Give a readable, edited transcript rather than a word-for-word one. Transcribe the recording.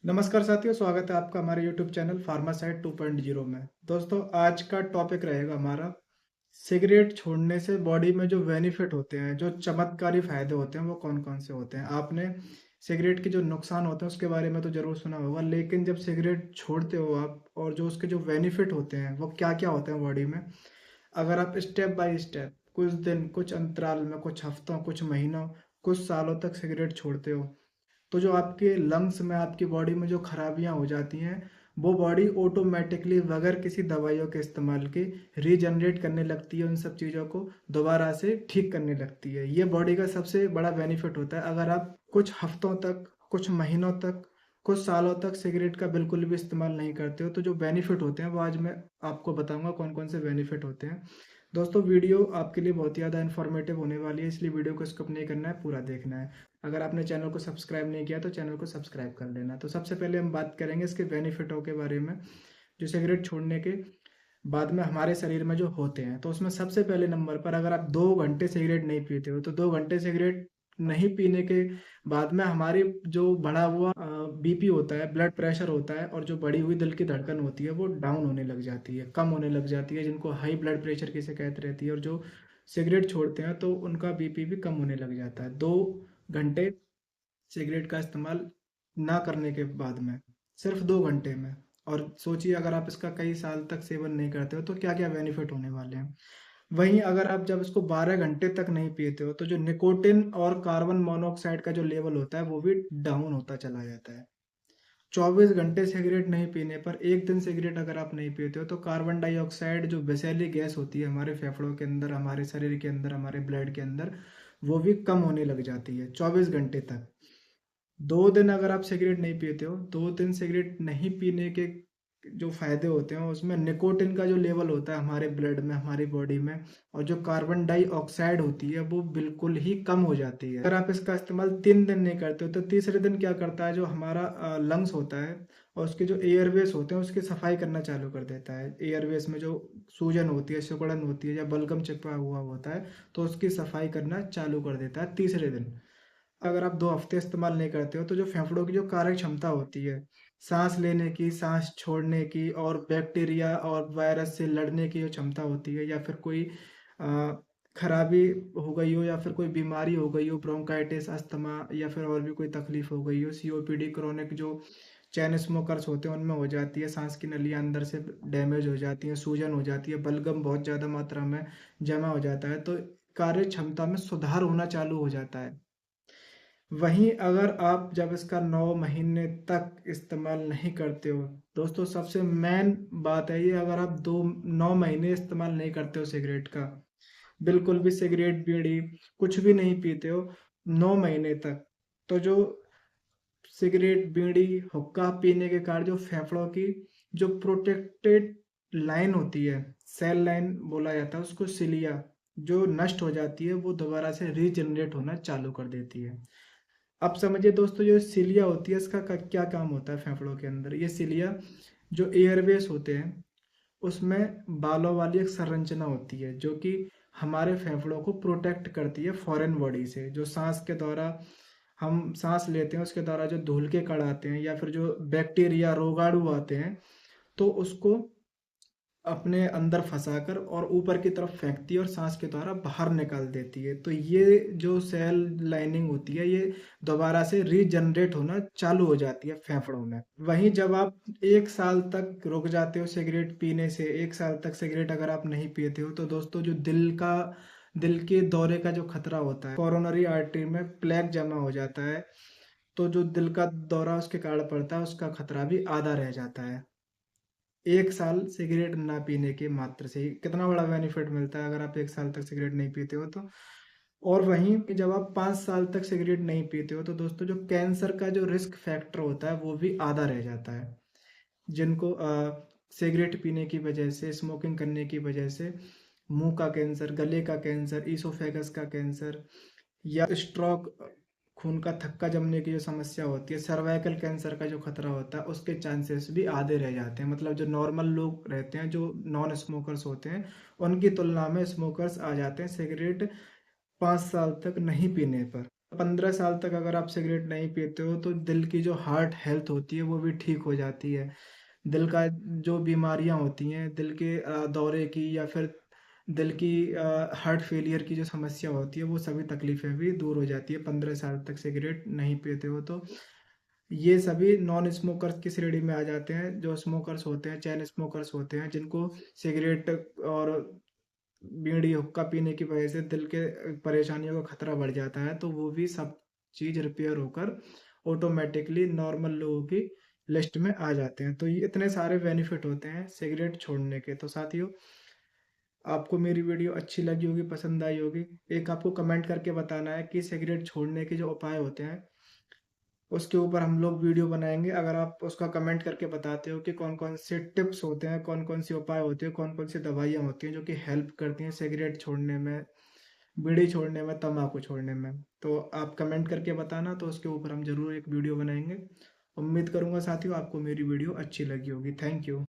नमस्कार साथियों, स्वागत है आपका हमारे YouTube चैनल फार्मासाइट 2.0 में। दोस्तों, आज का टॉपिक रहेगा हमारा सिगरेट छोड़ने से बॉडी में जो बेनिफिट होते हैं, जो चमत्कारी फायदे होते हैं, वो कौन-कौन से होते हैं। आपने सिगरेट के जो नुकसान होते हैं उसके बारे में तो ज़रूर सुना होगा, लेकिन जब सिगरेट छोड़ते हो आप और जो उसके जो बेनिफिट होते हैं वो क्या-क्या होते हैं बॉडी में, अगर आप स्टेप बाय स्टेप कुछ दिन, कुछ अंतराल में, कुछ हफ्तों, कुछ महीनों, कुछ सालों तक सिगरेट छोड़ते हो, तो जो आपके लंग्स में, आपकी बॉडी में जो खराबियाँ हो जाती हैं, वो बॉडी ऑटोमैटिकली बगैर किसी दवाइयों के इस्तेमाल के रीजनरेट करने लगती है, उन सब चीज़ों को दोबारा से ठीक करने लगती है। ये बॉडी का सबसे बड़ा बेनिफिट होता है। अगर आप कुछ हफ्तों तक, कुछ महीनों तक, कुछ सालों तक सिगरेट का बिल्कुल भी इस्तेमाल नहीं करते हो, तो जो बेनिफिट होते हैं, वो आज मैं आपको बताऊँगा कौन-कौन से बेनिफिट होते हैं। दोस्तों, वीडियो आपके लिए बहुत ही ज़्यादा इन्फॉर्मेटिव होने वाली है, इसलिए वीडियो को स्किप नहीं करना है, पूरा देखना है। अगर आपने चैनल को सब्सक्राइब नहीं किया तो चैनल को सब्सक्राइब कर लेना। तो सबसे पहले हम बात करेंगे इसके बेनिफिटों के बारे में, जो सिगरेट छोड़ने के बाद में हमारे शरीर में जो होते हैं। तो उसमें सबसे पहले नंबर पर, अगर आप 2 घंटे सिगरेट नहीं पीते हो, तो 2 घंटे सिगरेट नहीं पीने के बाद में हमारी जो बढ़ा हुआ बीपी होता है, ब्लड प्रेशर होता है, और जो बढ़ी हुई दिल की धड़कन होती है, वो डाउन होने लग जाती है, कम होने लग जाती है, जिनको हाई ब्लड प्रेशर की शिकायत रहती है। और जो सिगरेट छोड़ते हैं तो उनका बीपी भी कम होने लग जाता है 2 घंटे सिगरेट का इस्तेमाल ना करने के बाद में, सिर्फ 2 घंटे में। और सोचिए, अगर आप इसका कई साल तक सेवन नहीं करते हो तो क्या-क्या बेनिफिट होने वाले हैं। वहीं अगर आप जब इसको 12 घंटे तक नहीं पीते हो, तो जो निकोटिन और कार्बन मोनोऑक्साइड का जो लेवल होता है, वो भी डाउन होता चला जाता है। 24 घंटे सिगरेट नहीं पीने पर, 1 दिन सिगरेट अगर आप नहीं पीते हो, तो कार्बन डाइऑक्साइड जो विषैली गैस होती है हमारे फेफड़ों के अंदर, हमारे शरीर के अंदर, हमारे ब्लड के अंदर, वो भी कम होने लग जाती है 24 घंटे तक। 2 दिन अगर आप सिगरेट नहीं पीते हो, 2 दिन सिगरेट नहीं पीने के जो फ़ायदे होते हैं, उसमें निकोटिन का जो लेवल होता है हमारे ब्लड में, हमारी बॉडी में, और जो कार्बन डाइऑक्साइड होती है, वो बिल्कुल ही कम हो जाती है। अगर आप इसका इस्तेमाल 3 दिन नहीं करते हो, तो तीसरे दिन क्या करता है, जो हमारा लंग्स होता है और उसके जो एयरवेज़ होते हैं, उसकी सफाई करना चालू कर देता है। एयरवेज़ में जो सूजन होती है, सिकुड़न होती है, या बलगम चिपका हुआ होता है, तो उसकी सफाई करना चालू कर देता है तीसरे दिन। अगर आप 2 हफ्ते इस्तेमाल नहीं करते हो, तो जो फेफड़ों की जो कार्य क्षमता होती है, साँस लेने की, साँस छोड़ने की, और बैक्टीरिया और वायरस से लड़ने की जो क्षमता होती है, या फिर कोई खराबी हो गई हो, या फिर कोई बीमारी हो गई हो, ब्रोंकाइटिस, अस्थमा, या फिर और भी कोई तकलीफ हो गई हो, सीओपीडी, क्रोनिक जो चेन स्मोकर्स होते हैं उनमें हो जाती है, साँस की नलियाँ अंदर से डैमेज हो जाती हैं, सूजन हो जाती है, बलगम बहुत ज़्यादा मात्रा में जमा हो जाता है, तो कार्य क्षमता में सुधार होना चालू हो जाता है। वहीं अगर आप जब इसका 9 महीने तक इस्तेमाल नहीं करते हो, दोस्तों सबसे मेन बात है ये, अगर आप 9 महीने इस्तेमाल नहीं करते हो सिगरेट का, बिल्कुल भी सिगरेट, बीड़ी कुछ भी नहीं पीते हो 9 महीने तक, तो जो सिगरेट, बीड़ी, हुक्का पीने के कारण जो फेफड़ों की जो प्रोटेक्टेड लाइन होती है, सेल लाइन बोला जाता है उसको, सिलिया, जो नष्ट हो जाती है, वो दोबारा से रीजनरेट होना चालू कर देती है। अब समझिए दोस्तों, जो सिलिया होती है, इसका क्या काम होता है फेफड़ों के अंदर। ये सिलिया जो एयरवेज होते हैं, उसमें बालों वाली एक संरचना होती है, जो कि हमारे फेफड़ों को प्रोटेक्ट करती है फॉरेन बॉडी से। जो सांस के द्वारा हम सांस लेते हैं, उसके द्वारा जो धूल के कण आते हैं, या फिर जो बैक्टीरिया, रोगाणु आते हैं, तो उसको अपने अंदर फँसाकर और ऊपर की तरफ फेंकती है और सांस के द्वारा बाहर निकाल देती है। तो ये जो सेल लाइनिंग होती है, ये दोबारा से रीजनरेट होना चालू हो जाती है फेफड़ों में। वहीं जब आप 1 साल तक रुक जाते हो सिगरेट पीने से, 1 साल तक सिगरेट अगर आप नहीं पीते हो, तो दोस्तों जो दिल के दौरे का जो खतरा होता है, कोरोनरी आर्टरी में प्लेक जमा हो जाता है, तो जो दिल का दौरा उसके कारण पड़ता है, उसका खतरा भी आधा रह जाता है। 1 साल सिगरेट ना पीने के मात्र से ही कितना बड़ा बेनिफिट मिलता है, अगर आप 1 साल तक सिगरेट नहीं पीते हो तो। और वहीं कि जब आप 5 साल तक सिगरेट नहीं पीते हो, तो दोस्तों जो कैंसर का जो रिस्क फैक्टर होता है, वो भी आधा रह जाता है। जिनको सिगरेट पीने की वजह से, स्मोकिंग करने की वजह से मुँह का कैंसर, गले का कैंसर, ईसोफेगस का कैंसर, या स्ट्रोक, खून का थक्का जमने की जो समस्या होती है, सर्वाइकल कैंसर का जो खतरा होता है, उसके चांसेस भी आधे रह जाते हैं। मतलब जो नॉर्मल लोग रहते हैं, जो नॉन स्मोकर्स होते हैं, उनकी तुलना में स्मोकर्स आ जाते हैं सिगरेट 5 साल तक नहीं पीने पर। 15 साल तक अगर आप सिगरेट नहीं पीते हो तो दिल की जो हार्ट हेल्थ होती है वो भी ठीक हो जाती है। दिल का जो बीमारियाँ होती हैं, दिल के दौरे की या फिर दिल की हार्ट फेलियर की जो समस्या होती है वो सभी तकलीफ़ें भी दूर हो जाती है 15 साल तक सिगरेट नहीं पीते हो तो। ये सभी नॉन स्मोकर्स की श्रेणी में आ जाते हैं। जो स्मोकर्स होते हैं, चेन स्मोकर्स होते हैं जिनको सिगरेट और बीड़ी, हुक्का पीने की वजह से दिल के परेशानियों का खतरा बढ़ जाता है, तो वो भी सब चीज़ रिपेयर होकर ऑटोमैटिकली नॉर्मल लोगों की लिस्ट में आ जाते हैं। तो ये इतने सारे बेनिफिट होते हैं सिगरेट छोड़ने के। तो साथियों, आपको मेरी वीडियो अच्छी लगी होगी, पसंद आई होगी। एक आपको कमेंट करके बताना है कि सिगरेट छोड़ने के जो उपाय होते हैं, उसके ऊपर हम लोग वीडियो बनाएँगे। अगर आप उसका कमेंट करके बताते हो कि कौन-कौन से टिप्स होते हैं, कौन-कौन से उपाय होते हैं, कौन-कौन सी दवाइयाँ होती हैं जो कि हेल्प करती हैं सिगरेट छोड़ने में, बीड़ी छोड़ने में, तम्बाकू छोड़ने में। तो आप कमेंट करके बताना, तो उसके ऊपर हम ज़रूर एक वीडियो बनाएँगे। उम्मीद करूँगा साथियों आपको मेरी वीडियो अच्छी लगी होगी। Thank you.